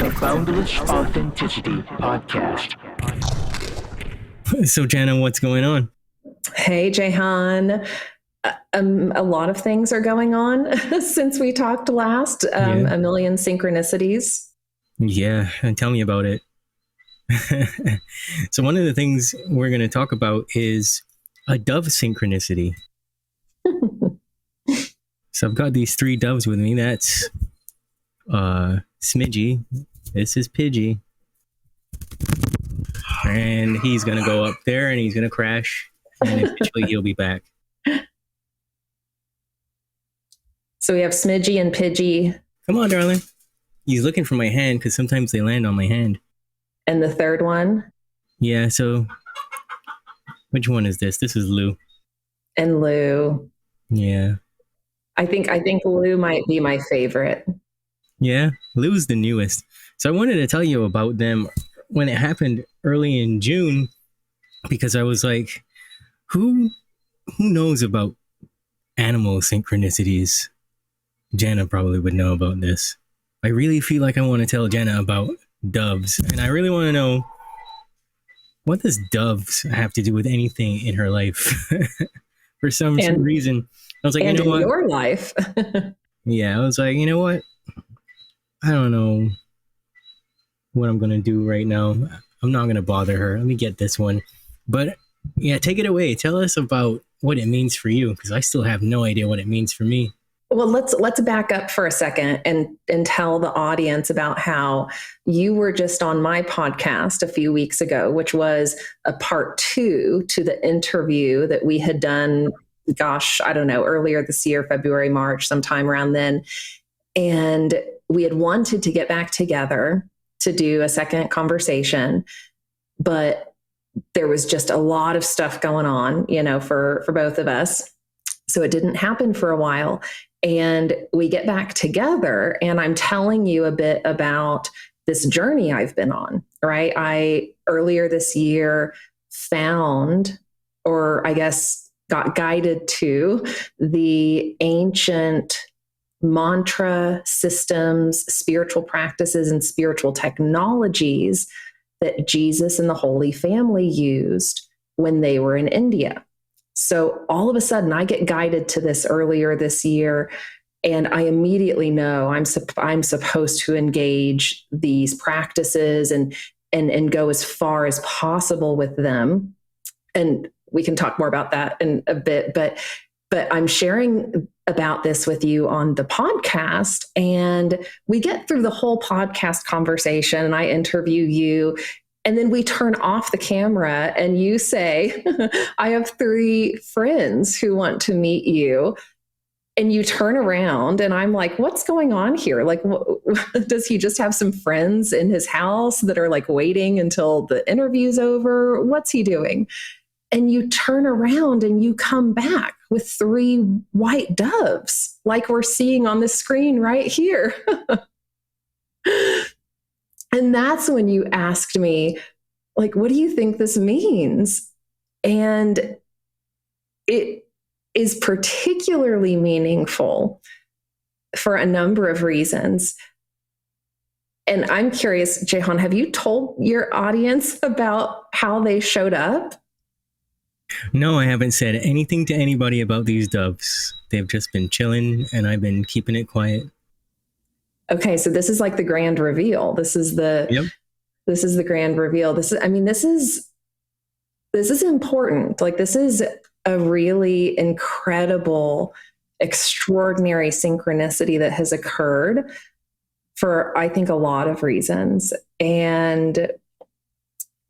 the Boundless Authenticity Podcast. So, Jenna, what's going on? Hey, Jehan. A lot of things are going on since we talked last. A million synchronicities. Yeah, and tell me about it. So one of the things we're going to talk about is a dove synchronicity. So I've got these 3 doves with me. That's Smidgy. This is Pidgey. And he's going to go up there and he's going to crash. And eventually he'll be back. So we have Smidgy and Pidgey. Come on, darling. He's looking for my hand because sometimes they land on my hand. And the third one? Yeah, so which one is this? This is Lou. And Lou. Yeah. I think Lou might be my favorite. Yeah, Lou's the newest. So I wanted to tell you about them when it happened early in June, because I was like, who knows about animal synchronicities? Jenna probably would know about this. I really feel like I want to tell Jenna about doves, and I really want to know, what does doves have to do with anything in her life? For some reason, I was like, you know what? Your life. Yeah, I was like, you know what? I don't know what I'm going to do right now. I'm not going to bother her. Let me get this one. But yeah, take it away. Tell us about what it means for you, because I still have no idea what it means for me. Well, let's back up for a second and tell the audience about how you were just on my podcast a few weeks ago, which was a part 2 to the interview that we had done, I don't know, earlier this year, February, March, sometime around then. And we had wanted to get back together to do a second conversation, but there was just a lot of stuff going on, for both of us. So it didn't happen for a while. And we get back together and I'm telling you a bit about this journey I've been on, right? I earlier this year found, or I guess got guided to, the ancient mantra systems, spiritual practices, and spiritual technologies that Jesus and the Holy Family used when they were in India. So all of a sudden I get guided to this earlier this year, and I immediately know I'm supposed to engage these practices and go as far as possible with them. And we can talk more about that in a bit, but I'm sharing about this with you on the podcast, and we get through the whole podcast conversation and I interview you. And then we turn off the camera and you say, I have 3 friends who want to meet you. And you turn around and I'm like, what's going on here? Like, does he just have some friends in his house that are like waiting until the interview's over? What's he doing? And you turn around and you come back with 3 white doves, like we're seeing on the screen right here. And that's when you asked me, like, what do you think this means? And it is particularly meaningful for a number of reasons. And I'm curious, Jehan, have you told your audience about how they showed up? No, I haven't said anything to anybody about these doves. They've just been chilling and I've been keeping it quiet. Okay, so this is like the grand reveal. This is the grand reveal. This is important. Like, this is a really incredible, extraordinary synchronicity that has occurred for, I think, a lot of reasons. And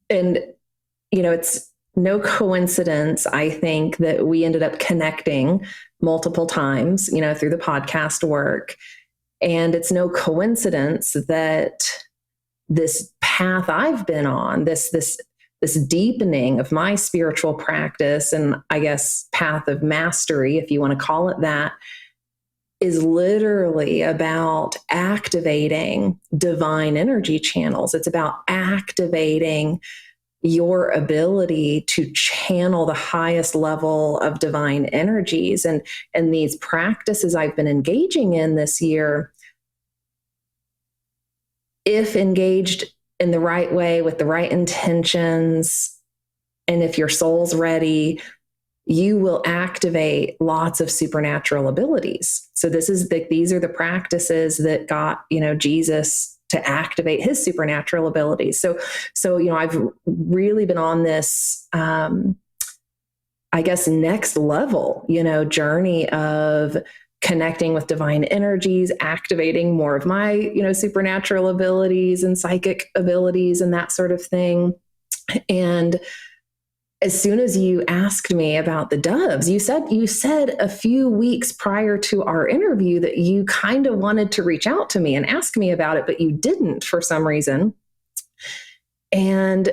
it's no coincidence, I think, that we ended up connecting multiple times, through the podcast work. And it's no coincidence that this path I've been on, this deepening of my spiritual practice, and I guess path of mastery, if you want to call it that, is literally about activating divine energy channels. It's about activating your ability to channel the highest level of divine energies. And these practices I've been engaging in this year if engaged in the right way with the right intentions, and if your soul's ready, you will activate lots of supernatural abilities. So these are the practices that got, Jesus to activate his supernatural abilities. So I've really been on this, I guess, next level, journey of connecting with divine energies, activating more of my, supernatural abilities and psychic abilities and that sort of thing. And as soon as you asked me about the doves, you said a few weeks prior to our interview that you kind of wanted to reach out to me and ask me about it, but you didn't for some reason. And,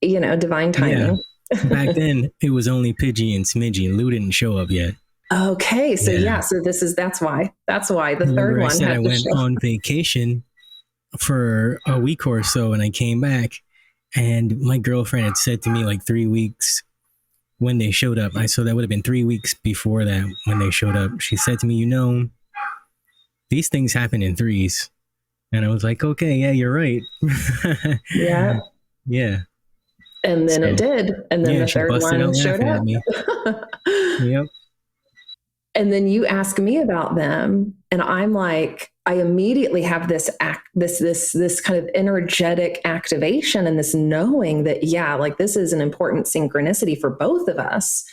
divine timing. Yeah. Back then, it was only Pidgey and Smidgey. Lou didn't show up yet. Okay, so so that's why the third one. I went on vacation for a week or so, and I came back, and my girlfriend had said to me like 3 weeks when they showed up. So that would have been 3 weeks before that when they showed up. She said to me, these things happen in threes, and I was like, okay, yeah, you're right. Yeah. Yeah. And then it did, and then the third one showed up. Yep. And then you ask me about them, and I'm like, I immediately have this kind of energetic activation and this knowing that, this is an important synchronicity for both of us.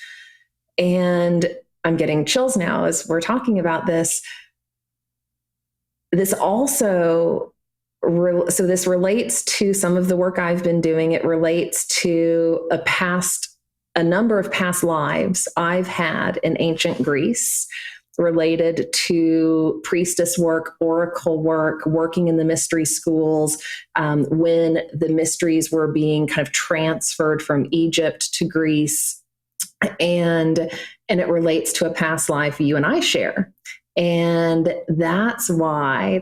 And I'm getting chills now as we're talking about this. This also, so this relates to some of the work I've been doing. It relates to a number of past lives I've had in ancient Greece related to priestess work, oracle work, working in the mystery schools, when the mysteries were being kind of transferred from Egypt to Greece. And it relates to a past life you and I share. And that's why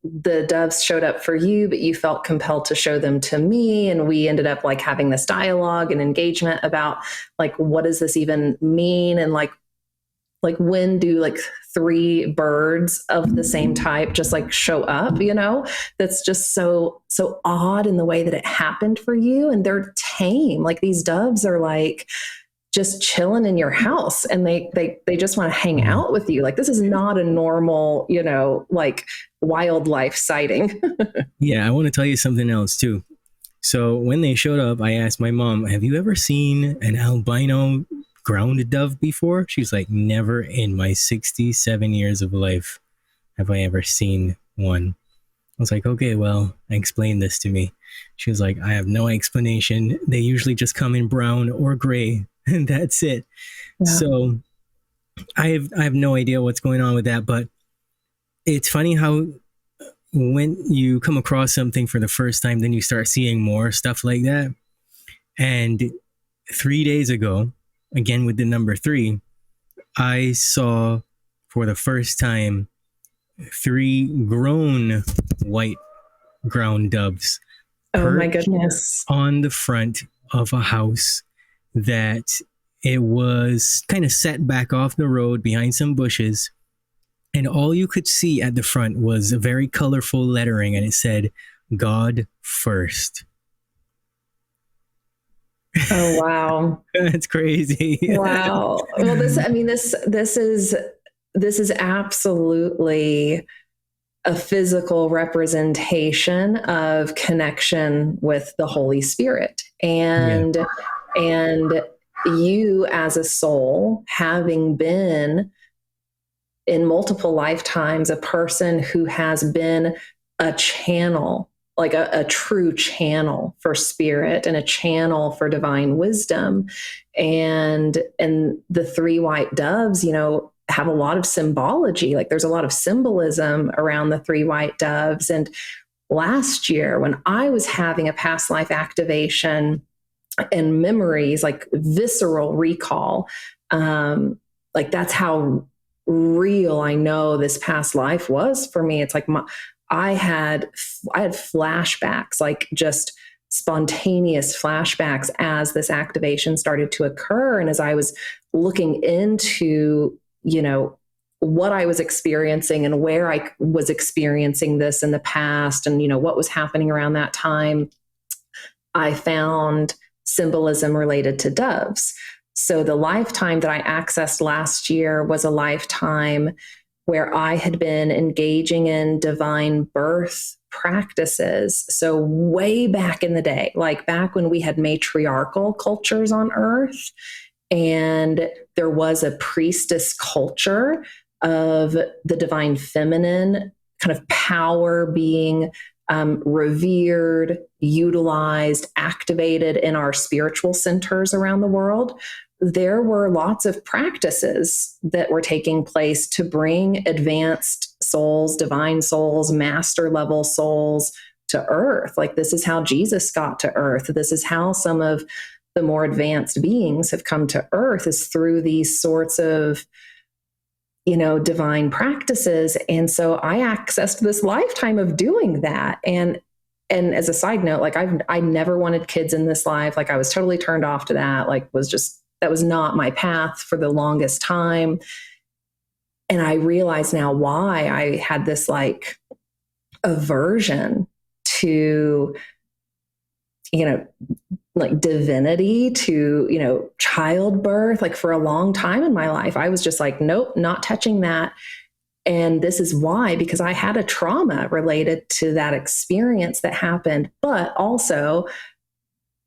the doves showed up for you, but you felt compelled to show them to me. And we ended up like having this dialogue and engagement about like, what does this even mean? And like when do like three birds of the same type just like show up, that's just so odd in the way that it happened for you. And they're tame. Like these doves are like just chilling in your house, and they just want to hang out with you. Like this is not a normal, like wildlife sighting. Yeah. I want to tell you something else too. So when they showed up, I asked my mom, have you ever seen an albino ground dove before? She's like, never in my 67 years of life have I ever seen one. I was like, okay, well, explain this to me. She was like, I have no explanation. They usually just come in brown or gray, and that's it. Yeah. So I have no idea what's going on with that, but it's funny how when you come across something for the first time, then you start seeing more stuff like that. And 3 days ago, again with the number 3, I saw for the first time 3 grown white ground doves. Oh my goodness. On the front of a house that it was kind of set back off the road behind some bushes. And all you could see at the front was a very colorful lettering, and it said, God first. Oh, wow. That's crazy. Wow. Well, this is absolutely a physical representation of connection with the Holy Spirit. And you as a soul, having been in multiple lifetimes a person who has been a channel, like a true channel for spirit and a channel for divine wisdom. And the 3 white doves, have a lot of symbology. Like there's a lot of symbolism around the 3 white doves. And last year when I was having a past life activation and memories, like visceral recall, like that's how real I know this past life was for me. It's like I had flashbacks, like just spontaneous flashbacks as this activation started to occur. And as I was looking into, what I was experiencing and where I was experiencing this in the past and, what was happening around that time, I found symbolism related to doves. So the lifetime that I accessed last year was a lifetime where I had been engaging in divine birth practices. So way back in the day, like back when we had matriarchal cultures on Earth, and there was a priestess culture of the divine feminine kind of power being revered, utilized, activated in our spiritual centers around the world. There were lots of practices that were taking place to bring advanced souls, divine souls, master level souls to Earth. Like, this is how Jesus got to Earth. This is how some of the more advanced beings have come to Earth, is through these sorts of divine practices. And so I accessed this lifetime of doing that. And as a side note, like I never wanted kids in this life. Like, I was totally turned off to that. Like, that was not my path for the longest time. And I realize now why I had this like aversion to, like divinity, to, childbirth. Like, for a long time in my life, I was just like, nope, not touching that. And this is why, because I had a trauma related to that experience that happened, but also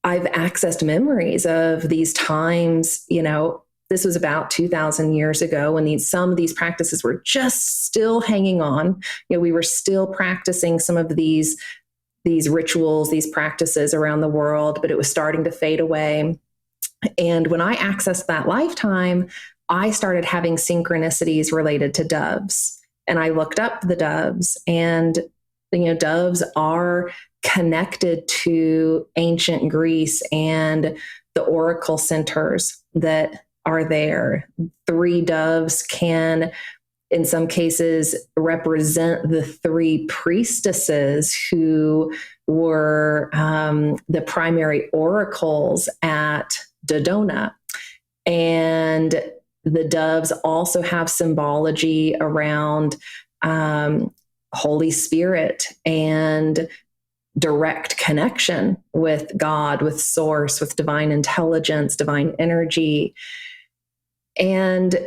I've accessed memories of these times. This was about 2,000 years ago when some of these practices were just still hanging on. We were still practicing some of these rituals, these practices around the world, but it was starting to fade away. And when I accessed that lifetime, I started having synchronicities related to doves. And I looked up the doves, and doves are connected to ancient Greece and the oracle centers that are there. 3 doves can, in some cases, represent the 3 priestesses who were the primary oracles at Dodona. And the doves also have symbology around Holy Spirit and direct connection with God, with source, with divine intelligence, divine energy. And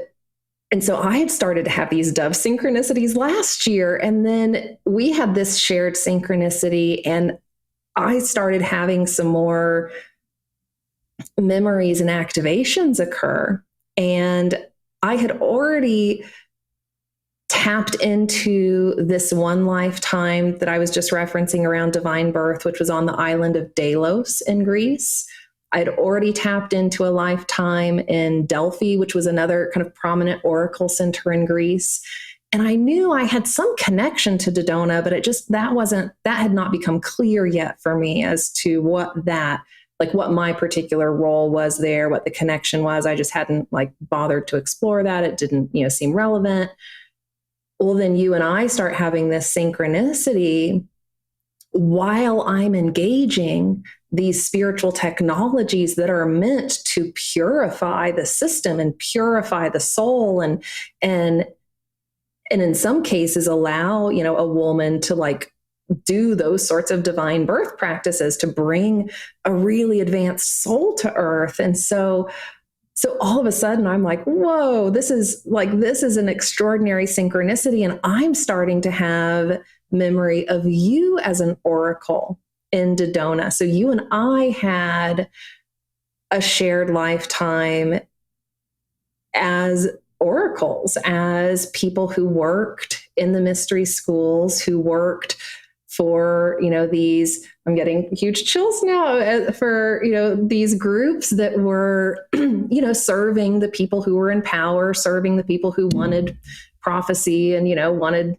so I had started to have these dove synchronicities last year. And then we had this shared synchronicity, and I started having some more memories and activations occur. And I had already tapped into this one lifetime that I was just referencing around divine birth, which was on the island of Delos in Greece. I'd already tapped into a lifetime in Delphi, which was another kind of prominent oracle center in Greece. And I knew I had some connection to Dodona, but that had not become clear yet for me as to what my particular role was there, what the connection was. I just hadn't bothered to explore that. It didn't, seem relevant. Well, then you and I start having this synchronicity while I'm engaging these spiritual technologies that are meant to purify the system and purify the soul, and in some cases allow, a woman to do those sorts of divine birth practices to bring a really advanced soul to earth. And so all of a sudden I'm like, whoa, this is an extraordinary synchronicity. And I'm starting to have memory of you as an oracle in Dodona. So you and I had a shared lifetime as oracles, as people who worked in the mystery schools, who worked for, these, I'm getting huge chills now, for, these groups that were, serving the people who were in power, serving the people who wanted prophecy and, wanted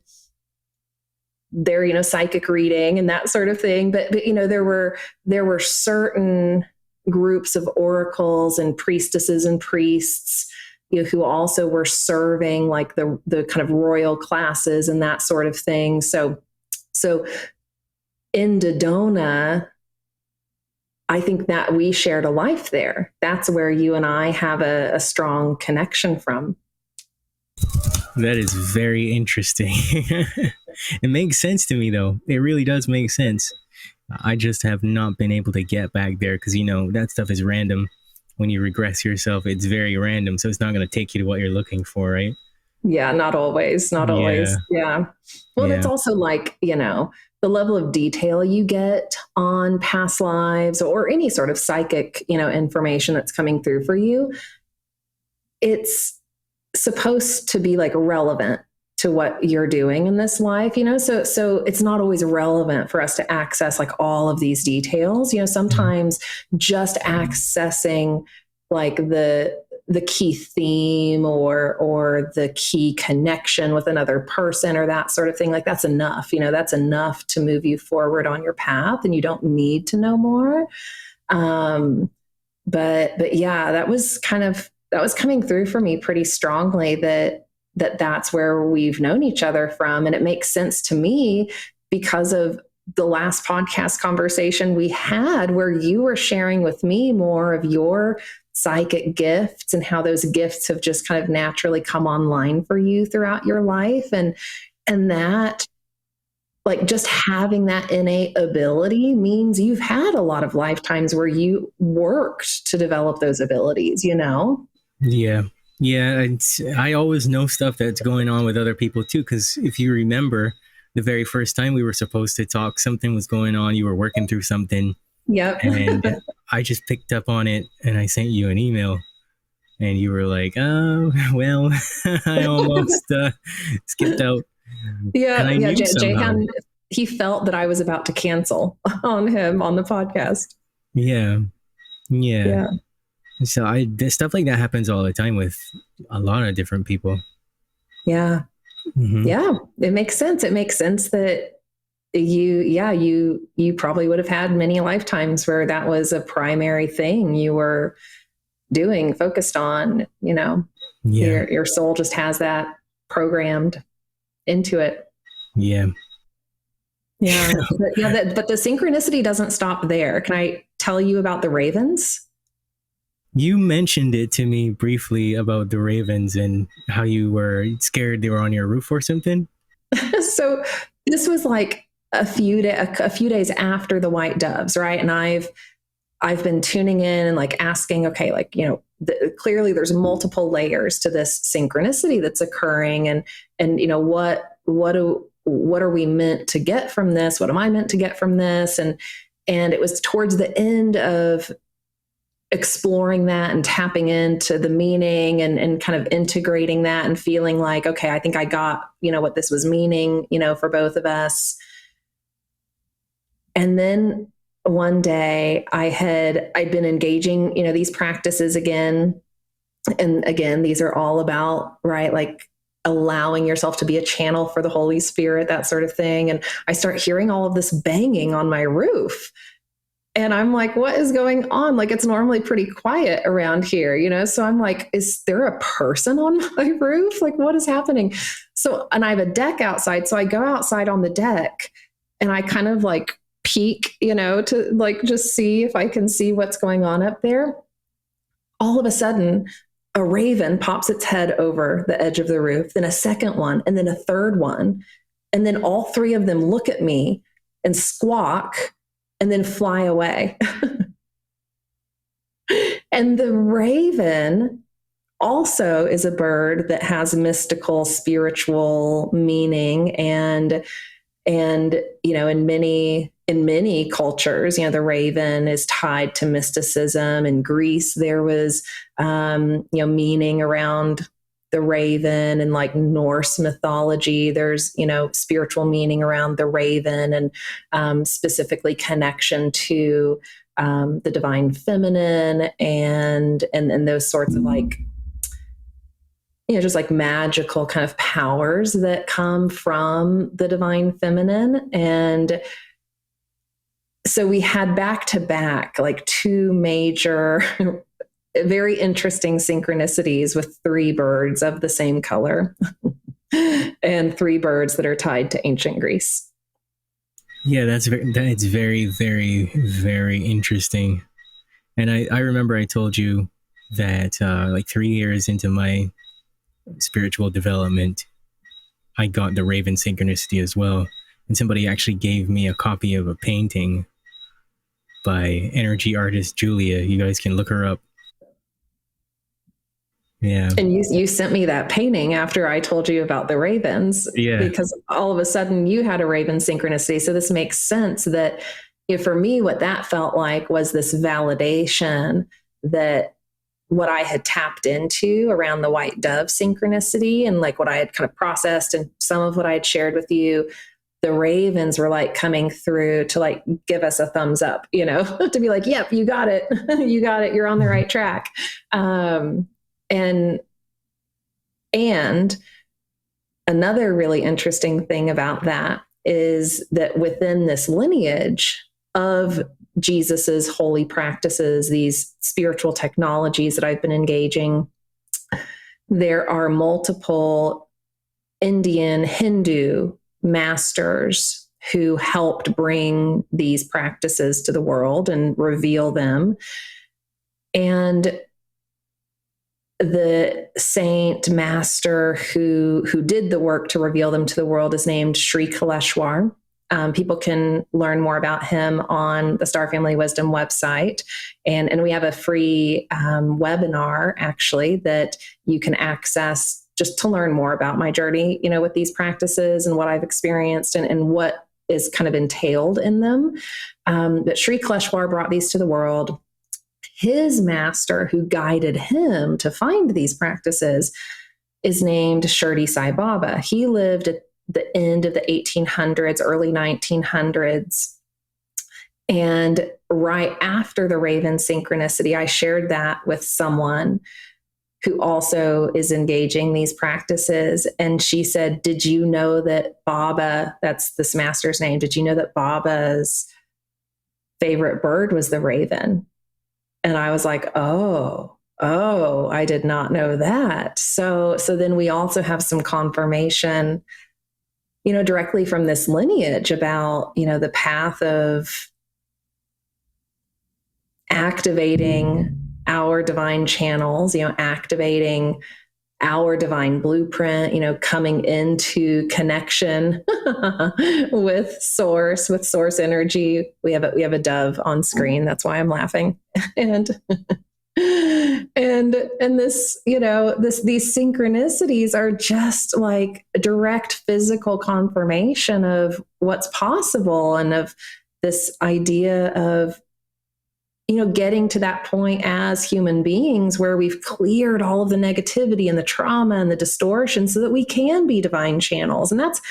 their, psychic reading and that sort of thing. But there were certain groups of oracles and priestesses and priests, who also were serving the kind of royal classes and that sort of thing. So in Dodona, I think that we shared a life there. That's where you and I have a strong connection from. That is very interesting. It makes sense to me, though. It really does make sense. I just have not been able to get back there because, that stuff is random. When you regress yourself, it's very random. So it's not going to take you to what you're looking for, right? Yeah, not always. Not Yeah. always. Yeah. Well, Yeah. it's also like, the level of detail you get on past lives or any sort of psychic, information that's coming through for you. It's supposed to be like relevant to what you're doing in this life, so it's not always relevant for us to access like all of these details. Sometimes just accessing like the key theme or the key connection with another person or that sort of thing, like that's enough. That's enough to move you forward on your path, and you don't need to know more. But yeah, that was coming through for me pretty strongly, that's where we've known each other from. And it makes sense to me because of the last podcast conversation we had where you were sharing with me more of your psychic gifts and how those gifts have just kind of naturally come online for you throughout your life. And that, like, just having that innate ability means you've had a lot of lifetimes where you worked to develop those abilities, Yeah. Yeah. I always know stuff that's going on with other people too. Because if you remember, the very first time we were supposed to talk, something was going on. You were working through something. Yep. And I just picked up on it and I sent you an email. And you were like, oh, well, I almost skipped out. Yeah. And I Yeah. knew somehow. Jahan, he felt that I was about to cancel on him on the podcast. Yeah. Yeah. Yeah. So stuff like that happens all the time with a lot of different people. Yeah. Mm-hmm. Yeah. It makes sense. It makes sense that you probably would have had many lifetimes where that was a primary thing you were doing, focused on, Yeah. your soul just has that programmed into it. Yeah. Yeah. But the synchronicity doesn't stop there. Can I tell you about the ravens? You mentioned it to me briefly about the ravens and how you were scared they were on your roof or something. So this was like a few days after the white doves, right? And I've been tuning in and like asking, okay, like, clearly there's multiple layers to this synchronicity that's occurring, and what are we meant to get from this? What am I meant to get from this? And it was towards the end of exploring that and tapping into the meaning and kind of integrating that and feeling like, okay, I think I got, what this was meaning, for both of us. And then one day I'd been engaging, these practices again. And again, these are all about, right, like allowing yourself to be a channel for the Holy Spirit, that sort of thing. And I start hearing all of this banging on my roof. And I'm like, what is going on? Like, it's normally pretty quiet around here, So I'm like, is there a person on my roof? Like, what is happening? So, and I have a deck outside. So I go outside on the deck and I kind of like peek, to like just see if I can see what's going on up there. All of a sudden, a raven pops its head over the edge of the roof, then a second one, and then a third one. And then all three of them look at me and squawk and then fly away. And the raven also is a bird that has mystical, spiritual meaning. And in many cultures, the raven is tied to mysticism. In Greece, there was, meaning around the raven, and like Norse mythology, there's, spiritual meaning around the raven, and specifically connection to the divine feminine and those sorts of like, just like magical kind of powers that come from the divine feminine. And so we had back to back, like two major, very interesting synchronicities with three birds of the same color and three birds that are tied to ancient Greece. Yeah, that's very, very, very interesting. And I remember I told you that like 3 years into my spiritual development, I got the Raven synchronicity as well. And somebody actually gave me a copy of a painting by energy artist Julia. You guys can look her up. Yeah. And you sent me that painting after I told you about the ravens, Yeah. because all of a sudden you had a raven synchronicity. So this makes sense that for me, what that felt like was this validation that what I had tapped into around the white dove synchronicity and like what I had kind of processed and some of what I had shared with you, the ravens were like coming through to like give us a thumbs up, to be like, yep, you got it. You got it. You're on the right track. And another really interesting thing about that is that within this lineage of Jesus's holy practices, these spiritual technologies that I've been engaging, there are multiple Indian, Hindu masters who helped bring these practices to the world and reveal them. And the saint master who did the work to reveal them to the world is named Sri Kaleshwar. People can learn more about him on the Star Family Wisdom website. And we have a free webinar, actually, that you can access just to learn more about my journey, with these practices and what I've experienced and what is kind of entailed in them. But Sri Kaleshwar brought these to the world. His master who guided him to find these practices is named Shirdi Sai Baba. He lived at the end of the 1800s, early 1900s. And right after the Raven synchronicity, I shared that with someone who also is engaging these practices. And she said, did you know that Baba, that's this master's name, did you know that Baba's favorite bird was the raven? And I was like, oh, I did not know that. So then we also have some confirmation, directly from this lineage about, the path of activating our divine channels, activating our divine blueprint, coming into connection with source energy. We have a dove on screen. That's why I'm laughing. And this, these synchronicities are just like direct physical confirmation of what's possible and of this idea of, getting to that point as human beings where we've cleared all of the negativity and the trauma and the distortion so that we can be divine channels. And that's,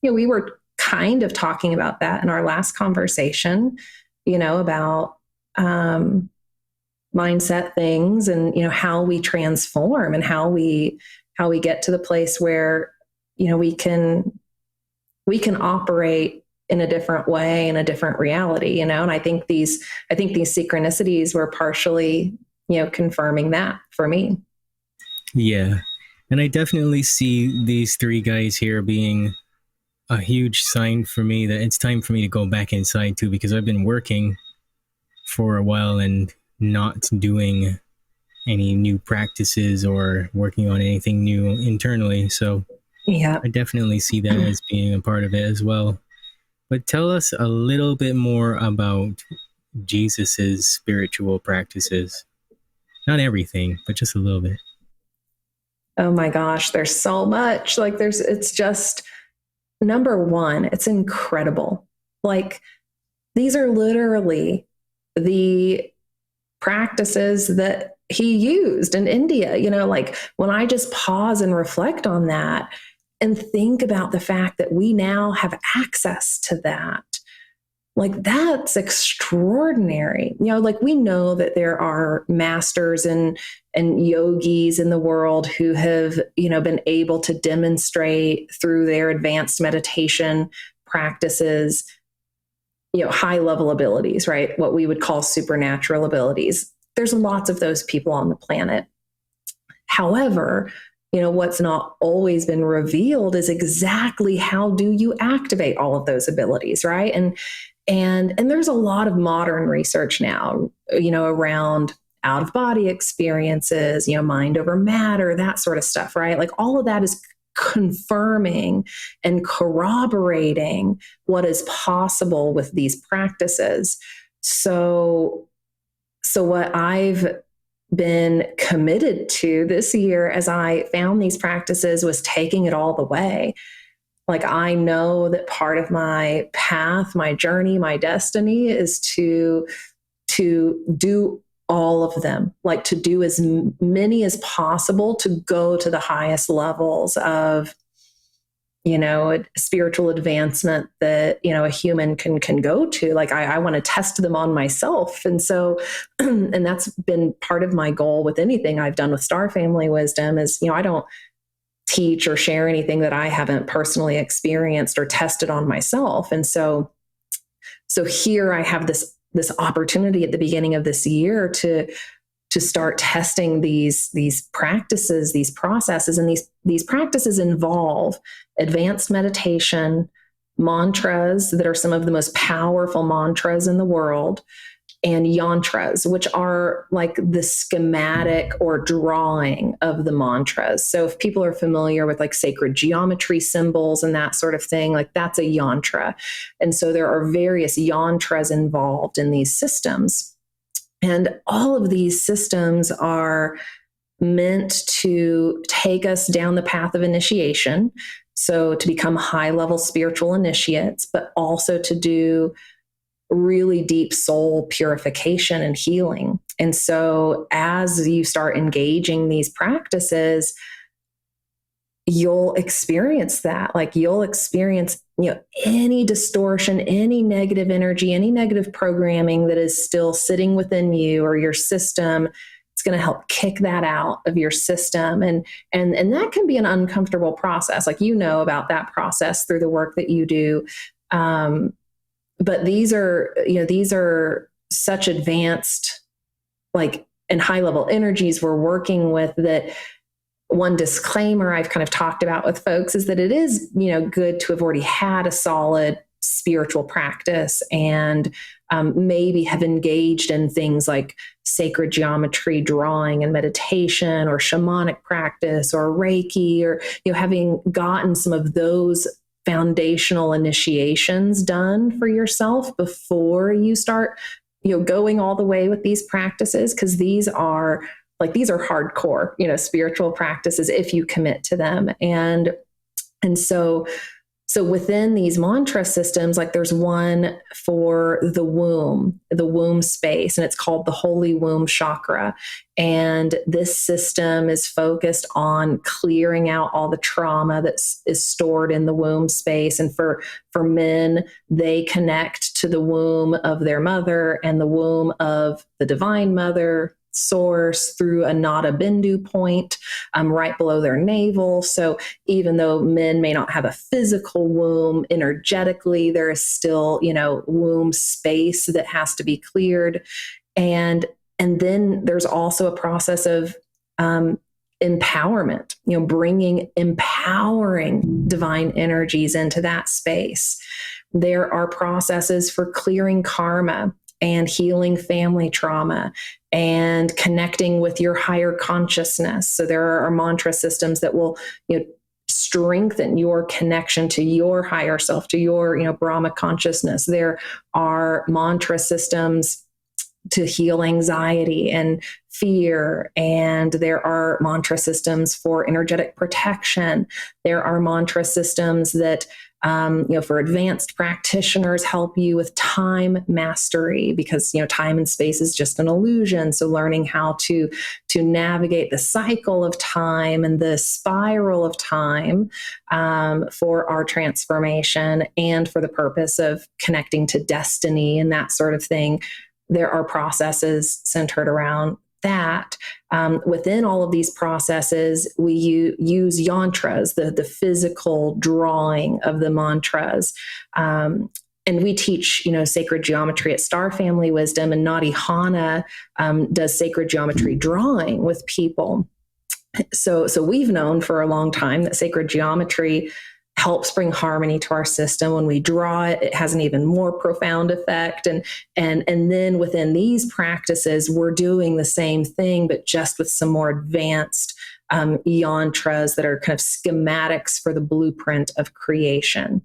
we were kind of talking about that in our last conversation, about mindset things and, how we transform and how we get to the place where, we can operate in a different way, in a different reality, and I think these synchronicities were partially, confirming that for me. Yeah. And I definitely see these three guys here being a huge sign for me that it's time for me to go back inside too, because I've been working for a while and not doing any new practices or working on anything new internally. So yeah, I definitely see that as being a part of it as well. But tell us a little bit more about Jesus's spiritual practices. Not everything, but just a little bit. Oh my gosh, there's so much. Like it's just, number one, it's incredible. Like these are literally the practices that he used in India. Like when I just pause and reflect on that, and think about the fact that we now have access to that. Like that's extraordinary. Like we know that there are masters and yogis in the world who have, been able to demonstrate through their advanced meditation practices, high level abilities, right? What we would call supernatural abilities. There's lots of those people on the planet. However, what's not always been revealed is exactly how do you activate all of those abilities, right? And there's a lot of modern research now, around out of body experiences, mind over matter, that sort of stuff, right? Like all of that is confirming and corroborating what is possible with these practices. So what I've been committed to this year as I found these practices was taking it all the way. Like, I know that part of my path, my journey, my destiny is to do all of them, like to do as many as possible, to go to the highest levels of, spiritual advancement that, a human can go to. Like, I want to test them on myself. And so, and that's been part of my goal with anything I've done with Star Family Wisdom is, I don't teach or share anything that I haven't personally experienced or tested on myself. And so here I have this opportunity at the beginning of this year to start testing these practices, these processes, and these practices involve advanced meditation, mantras that are some of the most powerful mantras in the world, and yantras, which are like the schematic or drawing of the mantras. So if people are familiar with like sacred geometry symbols and that sort of thing, like that's a yantra. And so there are various yantras involved in these systems. And all of these systems are meant to take us down the path of initiation. So to become high-level spiritual initiates, but also to do really deep soul purification and healing. And so as you start engaging these practices, you'll experience that. Like, you'll experience, any distortion, any negative energy, any negative programming that is still sitting within you or your system. It's going to help kick that out of your system. And that can be an uncomfortable process. Like, about that process through the work that you do. But these are such advanced, like, and high level energies we're working with that. One disclaimer I've kind of talked about with folks is that it is, good to have already had a solid spiritual practice and maybe have engaged in things like sacred geometry, drawing and meditation, or shamanic practice, or Reiki, or, having gotten some of those foundational initiations done for yourself before you start, going all the way with these practices, because these are hardcore, spiritual practices if you commit to them. And so within these mantra systems, like there's one for the womb space, and it's called the Holy Womb Chakra. And this system is focused on clearing out all the trauma that is stored in the womb space. And for men, they connect to the womb of their mother and the womb of the Divine Mother, source, through a nada bindu point right below their navel. So even though men may not have a physical womb, energetically there is still, womb space that has to be cleared. And then there's also a process of empowerment, bringing empowering divine energies into that space. There are processes for clearing karma and healing family trauma and connecting with your higher consciousness. So there are mantra systems that will, strengthen your connection to your higher self, to your, Brahma consciousness. There are mantra systems to heal anxiety and fear. And there are mantra systems for energetic protection. There are mantra systems that, for advanced practitioners, help you with time mastery, because, time and space is just an illusion. So learning how to navigate the cycle of time and the spiral of time for our transformation and for the purpose of connecting to destiny and that sort of thing. There are processes centered around that. Within all of these processes, we use yantras, the physical drawing of the mantras. And we teach, sacred geometry at Star Family Wisdom, and Nadi Hana does sacred geometry drawing with people. So we've known for a long time that sacred geometry helps bring harmony to our system. When we draw it, it has an even more profound effect. And then within these practices, we're doing the same thing, but just with some more advanced yantras that are kind of schematics for the blueprint of creation.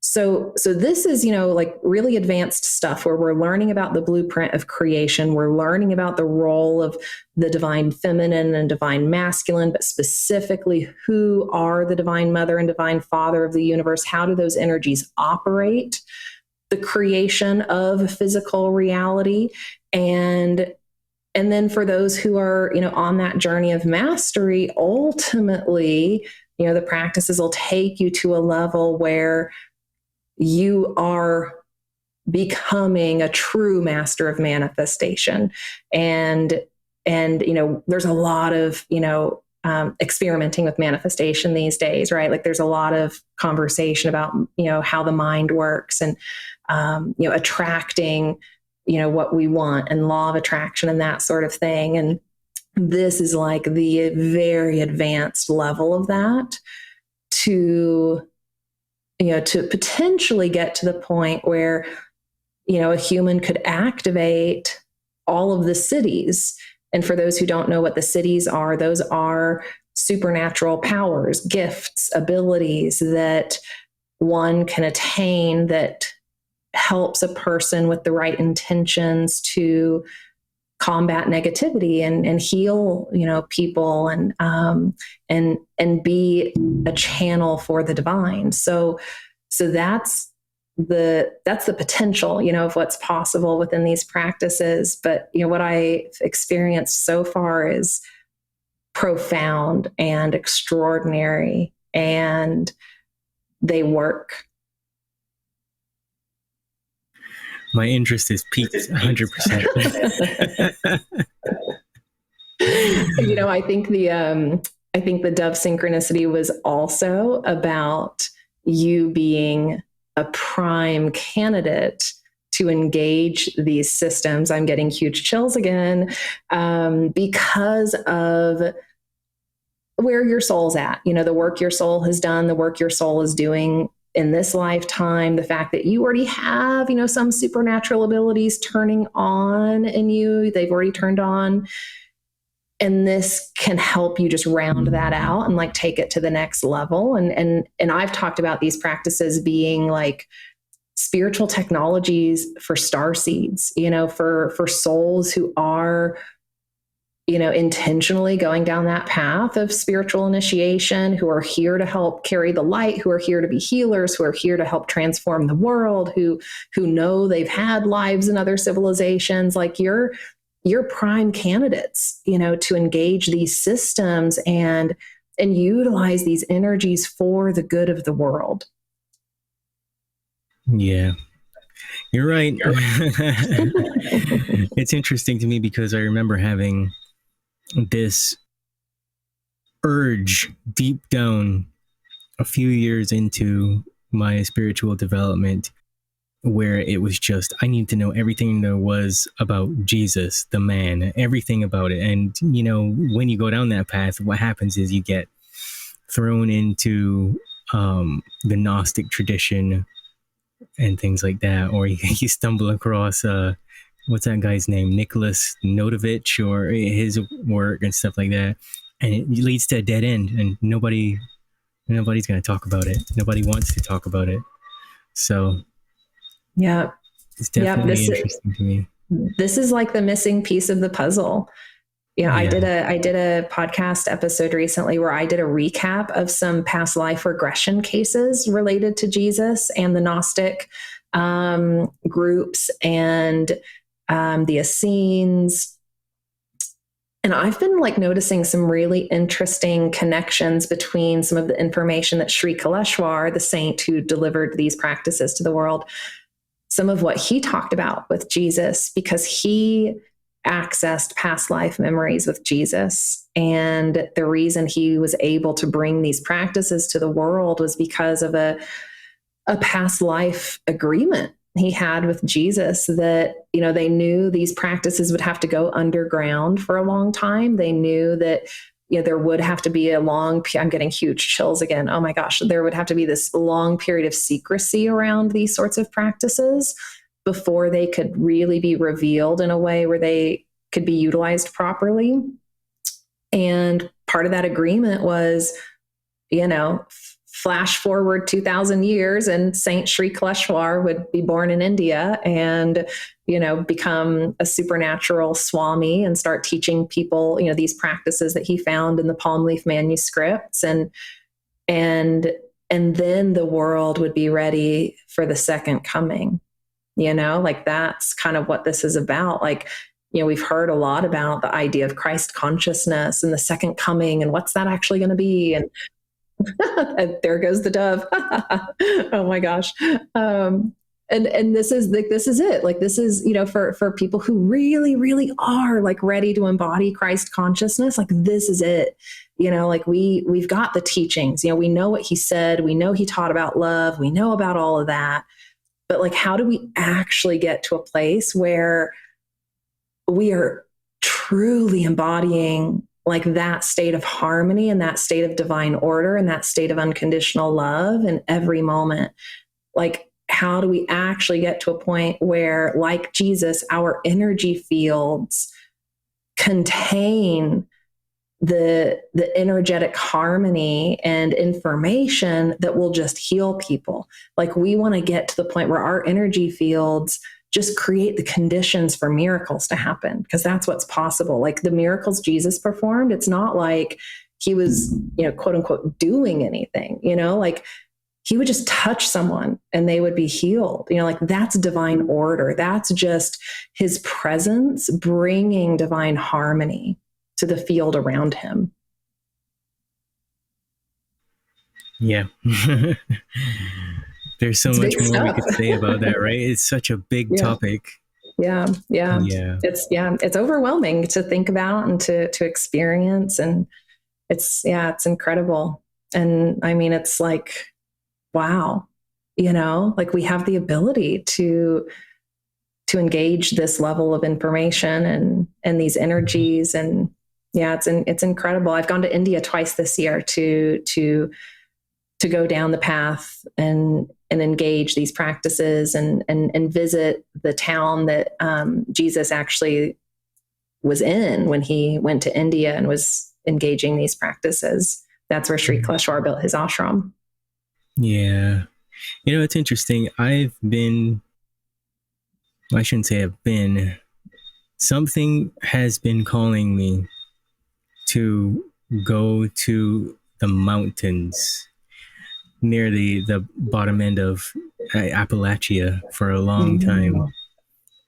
So this is, like really advanced stuff where we're learning about the blueprint of creation. We're learning about the role of the divine feminine and divine masculine, but specifically who are the divine mother and divine father of the universe? How do those energies operate? The creation of physical reality. And then for those who are, on that journey of mastery, ultimately, the practices will take you to a level where you are becoming a true master of manifestation. And there's a lot of, experimenting with manifestation these days, right? Like there's a lot of conversation about, how the mind works and, attracting, what we want and law of attraction and that sort of thing. And this is like the very advanced level of that to potentially get to the point where, a human could activate all of the cities. And for those who don't know what the cities are, those are supernatural powers, gifts, abilities that one can attain that helps a person with the right intentions to combat negativity and heal, people and be a channel for the divine. So that's the potential, of what's possible within these practices. But, what I experienced so far is profound and extraordinary, and they work. My interest is peaked 100%. I think the Dove synchronicity was also about you being a prime candidate to engage these systems. I'm getting huge chills again because of where your soul's at. The work your soul has done, the work your soul is doing in this lifetime, the fact that you already have, some supernatural abilities turning on in you, they've already turned on. And this can help you just round that out and like take it to the next level. And I've talked about these practices being like spiritual technologies for starseeds, for souls who are, intentionally going down that path of spiritual initiation, who are here to help carry the light, who are here to be healers, who are here to help transform the world, who know they've had lives in other civilizations. Like you're prime candidates, to engage these systems and utilize these energies for the good of the world. Yeah, you're right. It's interesting to me because I remember having this urge deep down a few years into my spiritual development where it was just, I need to know everything there was about Jesus, the man, everything about it. And, when you go down that path, what happens is you get thrown into the Gnostic tradition and things like that, or you stumble across what's that guy's name, Nicholas Notovich, or his work and stuff like that, and it leads to a dead end, and nobody's going to talk about it. Nobody wants to talk about it. So yeah, it's definitely interesting to me. This is like the missing piece of the puzzle. I did a podcast episode recently where I did a recap of some past life regression cases related to Jesus and the Gnostic groups and the Essenes. And I've been like noticing some really interesting connections between some of the information that Sri Kaleshwar, the saint who delivered these practices to the world, some of what he talked about with Jesus, because he accessed past life memories with Jesus. And the reason he was able to bring these practices to the world was because of a past life agreement he had with Jesus that, they knew these practices would have to go underground for a long time. They knew that there would have to be I'm getting huge chills again. Oh my gosh, there would have to be this long period of secrecy around these sorts of practices before they could really be revealed in a way where they could be utilized properly. And part of that agreement was, flash forward 2,000 years and Saint Sri Kaleshwar would be born in India and, become a supernatural Swami and start teaching people, these practices that he found in the palm leaf manuscripts. And then the world would be ready for the second coming, that's kind of what this is about. Like, we've heard a lot about the idea of Christ consciousness and the second coming and what's that actually going to be. And there goes the dove. Oh my gosh. And this is it. Like, this is, for people who really, really are like ready to embody Christ consciousness. Like, this is it. Like we've got the teachings, we know what he said. We know he taught about love. We know about all of that. But like, how do we actually get to a place where we are truly embodying like that state of harmony and that state of divine order and that state of unconditional love in every moment? Like, how do we actually get to a point where, like Jesus, our energy fields contain the energetic harmony and information that will just heal people? Like, we want to get to the point where our energy fields just create the conditions for miracles to happen, because that's what's possible. Like, the miracles Jesus performed, it's not like he was, quote unquote, doing anything, like he would just touch someone and they would be healed. Like, that's divine order. That's just his presence bringing divine harmony to the field around him. Yeah. There's so much more we could say about that, right? It's such a big topic. Yeah. It's overwhelming to think about and to experience. And it's incredible. And I mean, it's like, wow, like we have the ability to engage this level of information and these energies. And it's incredible. I've gone to India twice this year to go down the path and engage these practices and visit the town that Jesus actually was in when he went to India and was engaging these practices. That's where Sri Kaleshwar built his ashram. Yeah. It's interesting. I shouldn't say I've been, something has been calling me to go to the mountains near the bottom end of Appalachia for a long time.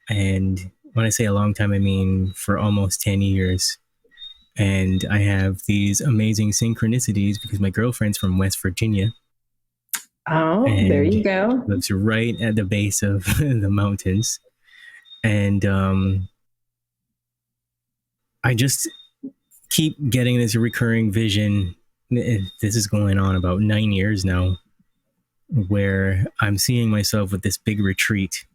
And when I say a long time, I mean for almost 10 years. And I have these amazing synchronicities because my girlfriend's from West Virginia. Oh, there you go. Lives right at the base of the mountains. And I just keep getting this recurring vision. This is going on about 9 years now, where I'm seeing myself with this big retreat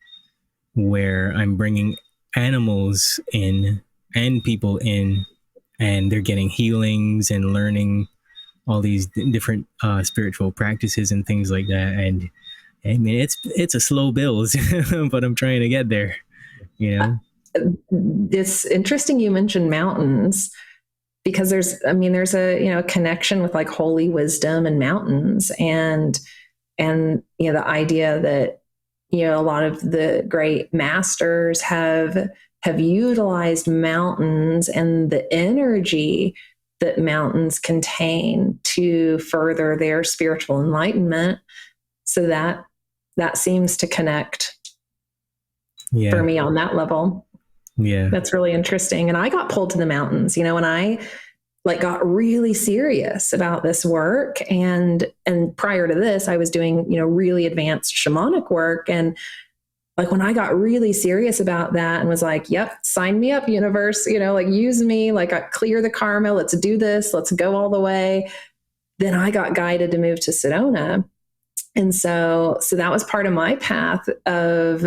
where I'm bringing animals in and people in, and they're getting healings and learning all these different spiritual practices and things like that. And I mean, it's a slow build, but I'm trying to get there, It's interesting you mentioned mountains, because there's a connection with like holy wisdom and mountains, and the idea that a lot of the great masters have utilized mountains and the energy that mountains contain to further their spiritual enlightenment. So that seems to connect for me on that level. Yeah. That's really interesting. And I got pulled to the mountains, when I got really serious about this work. And prior to this, I was doing, really advanced shamanic work. And like, when I got really serious about that and was like, yep, sign me up, universe, use me, clear the karma, let's do this, let's go all the way. Then I got guided to move to Sedona. And so that was part of my path of,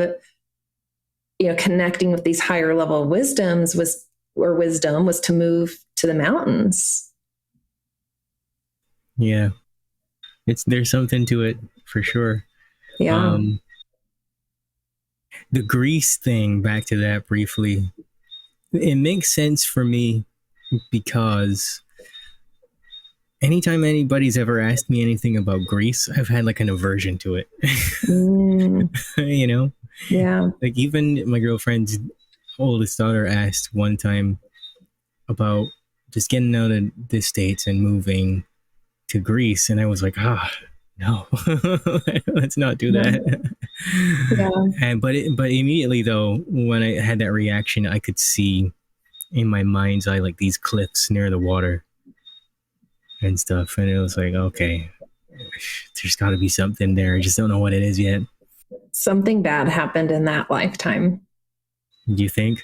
connecting with these higher level wisdom was to move to the mountains Yeah. There's something to it for sure. Yeah. The Greece thing, back to that briefly, it makes sense for me because anytime anybody's ever asked me anything about Greece, I've had like an aversion to it. Mm, You know, yeah. like even my girlfriend's oldest daughter asked one time about just getting out of the States and moving to Greece. And I was like, no, let's not do Yeah. that. Yeah. But immediately though, when I had that reaction, I could see in my mind's eye like these cliffs near the water and stuff, and it was like, okay, there's got to be something there. I just don't know what it is yet. Something bad happened in that lifetime. Do you think?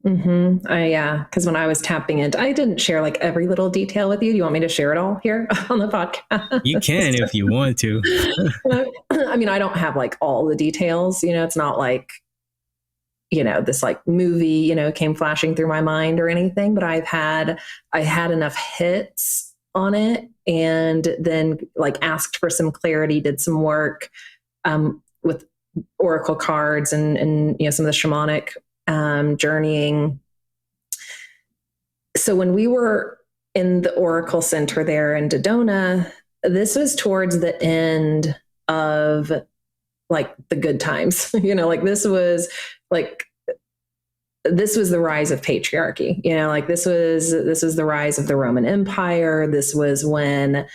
Yeah, because when I was tapping into, I didn't share like every little detail with you. Do you want me to share it all here on the podcast? You can if you want to. I mean, I don't have like all the details. It's not like this like movie came flashing through my mind or anything. But I had enough hits on it, and then like asked for some clarity, did some work with oracle cards and some of the shamanic journeying. So when we were in the Oracle Center there in Dodona, this was towards the end of like the good times. Like this was the rise of patriarchy. Like this was the rise of the Roman Empire. This was when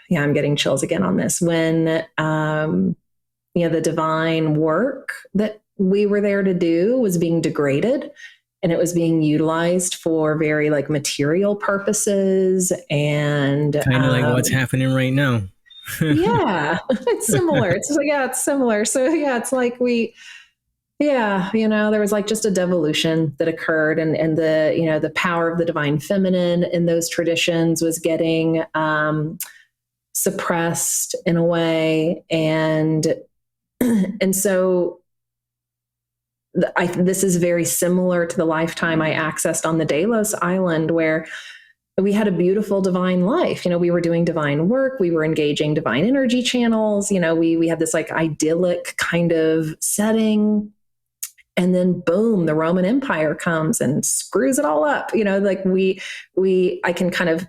yeah, I'm getting chills again on this. When the divine work that we were there to do was being degraded, and it was being utilized for very like material purposes, and kind of like what's happening right now. Yeah, it's similar. It's similar. So yeah, it's like there was like just a devolution that occurred, and the power of the divine feminine in those traditions was getting suppressed in a way, and so this is very similar to the lifetime I accessed on the Delos Island, where we had a beautiful divine life. We were doing divine work. We were engaging divine energy channels. We had this like idyllic kind of setting. And then boom, the Roman Empire comes and screws it all up. Like I can kind of,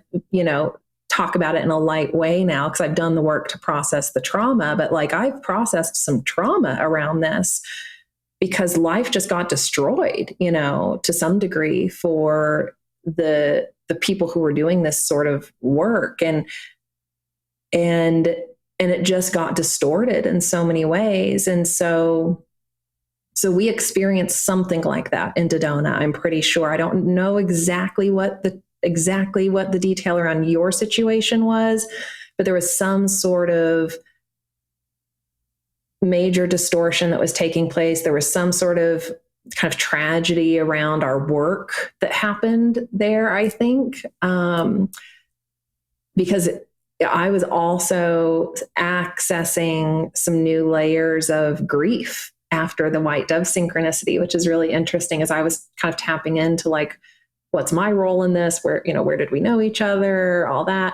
talk about it in a light way now because I've done the work to process the trauma, but like I've processed some trauma around this because life just got destroyed, to some degree for the people who were doing this sort of work. And it just got distorted in so many ways. And so we experienced something like that in Dodona. I'm pretty sure. I don't know exactly what the detail around your situation was, but there was some sort of major distortion that was taking place. There was some sort of kind of tragedy around our work that happened there, I think, because I was also accessing some new layers of grief after the white dove synchronicity, which is really interesting as I was kind of tapping into like, what's my role in this? Where did we know each other? All that.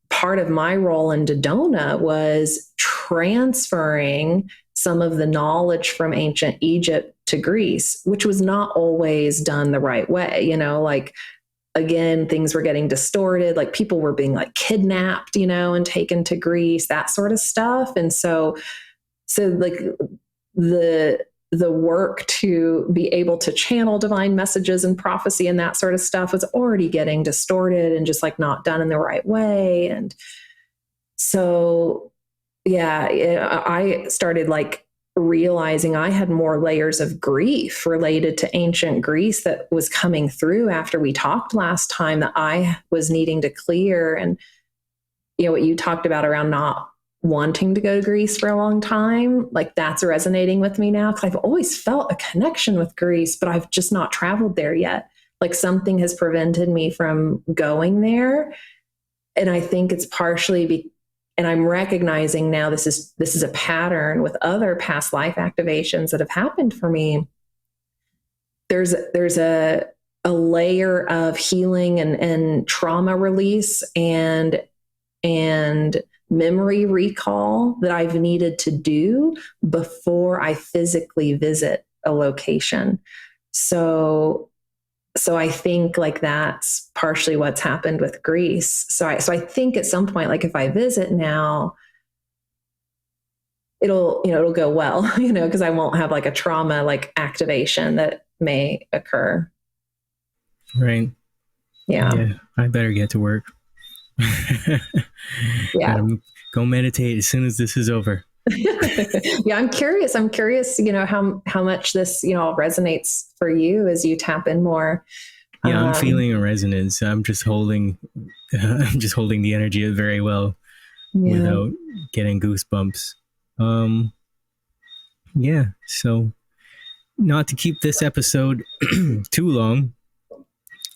Part of my role in Dodona was transferring some of the knowledge from ancient Egypt to Greece, which was not always done the right way. Like, again, things were getting distorted. Like people were being like kidnapped, and taken to Greece, that sort of stuff. And so like the work to be able to channel divine messages and prophecy and that sort of stuff was already getting distorted and just like not done in the right way. And so, I started like realizing I had more layers of grief related to ancient Greece that was coming through after we talked last time that I was needing to clear. And, what you talked about around not wanting to go to Greece for a long time, like that's resonating with me now because I've always felt a connection with Greece, but I've just not traveled there yet. Like something has prevented me from going there. And I think it's partially and I'm recognizing now this is a pattern with other past life activations that have happened for me. There's a a layer of healing and trauma release and memory recall that I've needed to do before I physically visit a location. So I think like that's partially what's happened with Greece. So I think at some point, like if I visit now, it'll go well, because I won't have like a trauma like activation that may occur. Right. Yeah. I better get to work. Yeah. Gotta go meditate as soon as this is over. Yeah, I'm curious, how much this, all resonates for you as you tap in more. Yeah, I'm feeling a resonance. I'm just holding the energy very well without getting goosebumps. Yeah, so not to keep this episode too long,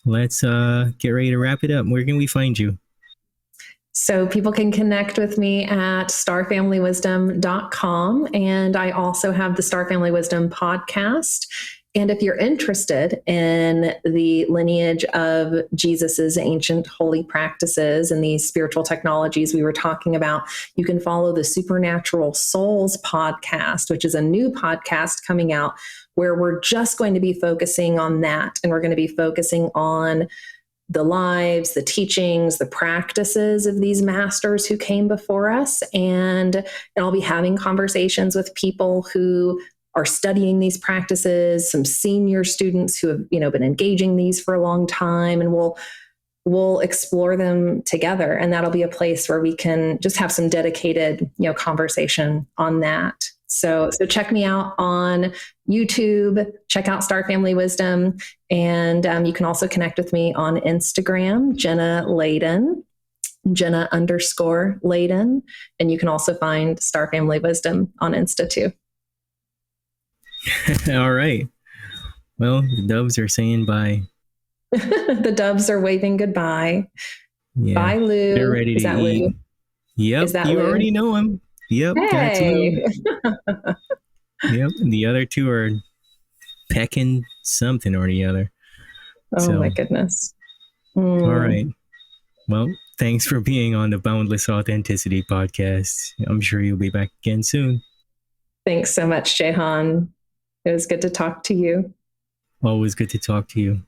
let's get ready to wrap it up. Where can we find you? So people can connect with me at starfamilywisdom.com. And I also have the Star Family Wisdom podcast. And if you're interested in the lineage of Jesus's ancient holy practices and these spiritual technologies we were talking about, you can follow the Supernatural Souls podcast, which is a new podcast coming out where we're just going to be focusing on that. And we're going to be focusing on the lives, the teachings, the practices of these masters who came before us. And I'll be having conversations with people who are studying these practices, some senior students who have, been engaging these for a long time, and we'll explore them together. And that'll be a place where we can just have some dedicated, conversation on that. So check me out on YouTube, check out Star Family Wisdom. And you can also connect with me on Instagram, Jenna Layden, Jenna_Layden. And you can also find Star Family Wisdom on Insta too. All right. Well, the doves are saying bye. The doves are waving goodbye. Yeah, bye, Lou. They're ready to eat. Lou? Yep. Is that you Lou? Already know him. Yep. Hey. That's Lou. Yep. And the other two are pecking something or the other. Oh my goodness. All right. Well, thanks for being on the Boundless Authenticity podcast. I'm sure you'll be back again soon. Thanks so much, Jehan. It was good to talk to you. Always good to talk to you.